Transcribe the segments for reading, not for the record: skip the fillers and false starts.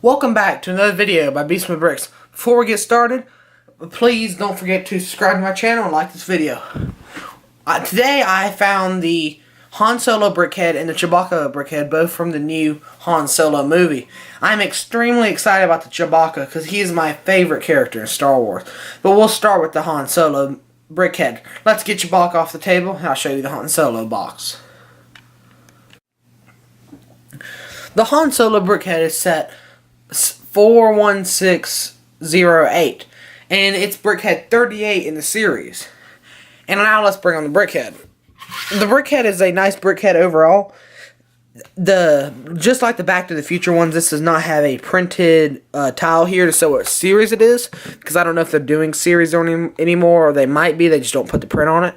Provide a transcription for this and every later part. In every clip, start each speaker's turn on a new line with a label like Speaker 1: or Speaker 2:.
Speaker 1: Welcome back to another video by Beast Mode Bricks. Before we get started, please don't forget to subscribe to my channel and like this video. Today I found the Han Solo Brickhead and the Chewbacca Brickhead, both from the new Han Solo movie. I'm extremely excited about the Chewbacca because he is my favorite character in Star Wars. But we'll start with the Han Solo Brickhead. Let's get Chewbacca off the table and I'll show you the Han Solo box. The Han Solo Brickhead is set 41608, and it's Brickhead 38 in the series. And now let's bring on the Brickhead. The Brickhead is a nice Brickhead overall. Just like the Back to the Future ones, this does not have a printed tile here to show what series it is, because I don't know if they're doing series anymore, or they might be, they just don't put the print on it.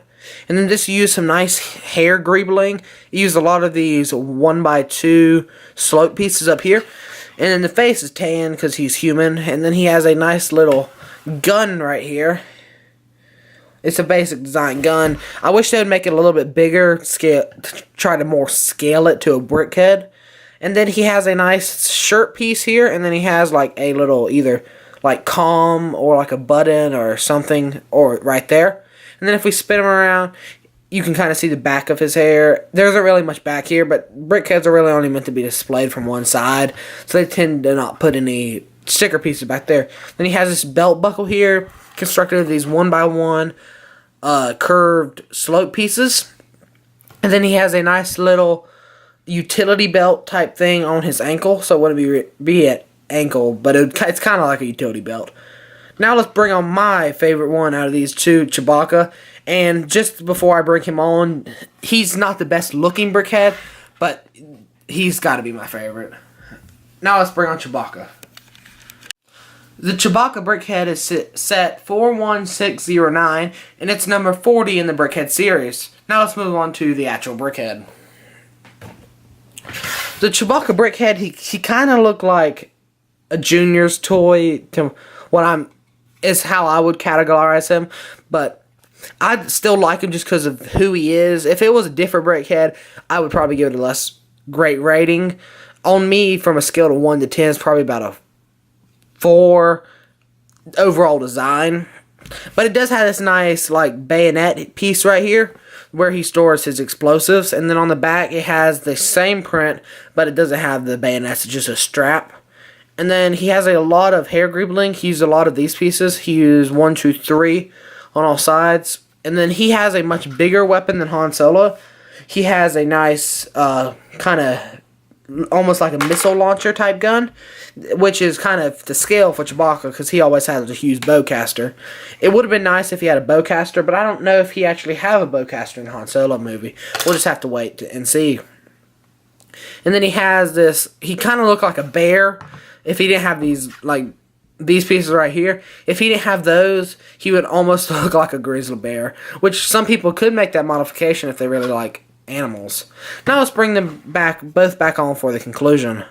Speaker 1: And then just use some nice hair greebling. Use a lot of these 1x2 slope pieces up here. And then the face is tan because he's human. And then he has a nice little gun right here. It's a basic design gun. I wish they would make it a little bit bigger, try to more scale it to a Brickhead. And then he has a nice shirt piece here. And then he has like a little either like comm or like a button or something or right there. And then if we spin him around, you can kind of see the back of his hair. There isn't really much back here, but Brickheads are really only meant to be displayed from one side. So they tend to not put any sticker pieces back there. Then he has this belt buckle here, constructed of these 1x1 curved slope pieces. And then he has a nice little utility belt type thing on his ankle. So it wouldn't be at ankle, but it's kind of like a utility belt. Now let's bring on my favorite one out of these two, Chewbacca. And just before I bring him on, he's not the best looking Brickhead, but he's got to be my favorite. Now let's bring on Chewbacca. The Chewbacca Brickhead is set 41609, and it's number 40 in the Brickhead series. Now let's move on to the actual Brickhead. The Chewbacca Brickhead, he kind of looked like a junior's toy to is how I would categorize him, but I still like him just because of who he is. If it was a different Brickhead, I would probably give it a less great rating. On me, from a scale of 1 to 10, it's probably about a 4 overall design. But it does have this nice like bayonet piece right here where he stores his explosives. And then on the back, it has the same print, but it doesn't have the bayonets. It's just a strap. And then he has a lot of hair greebling. He used a lot of these pieces. He used 1, 2, 3 on all sides. And then he has a much bigger weapon than Han Solo. He has a nice kind of almost like a missile launcher type gun, which is kind of the scale for Chewbacca because he always has a huge bowcaster. It would have been nice if he had a bowcaster, but I don't know if he actually have a bowcaster in the Han Solo movie. We'll just have to wait and see. And then he has this, he kind of looked like a bear. If he didn't have these, like, these pieces right here, if he didn't have those, he would almost look like a grizzly bear, which some people could make that modification if they really like animals. Now let's bring them both back on for the conclusion.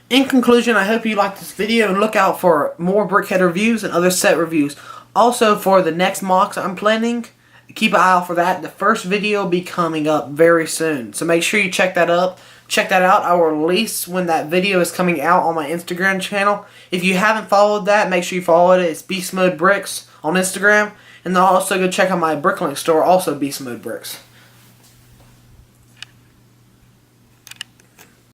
Speaker 1: In conclusion, I hope you liked this video and look out for more Brickhead reviews and other set reviews. Also, for the next mocks I'm planning, keep an eye out for that. The first video will be coming up very soon. So make sure you check that out. I will release when that video is coming out on my Instagram channel. If you haven't followed that, make sure you follow it. It's Beast Mode Bricks on Instagram. And then also go check out my Bricklink store, also Beast Mode Bricks.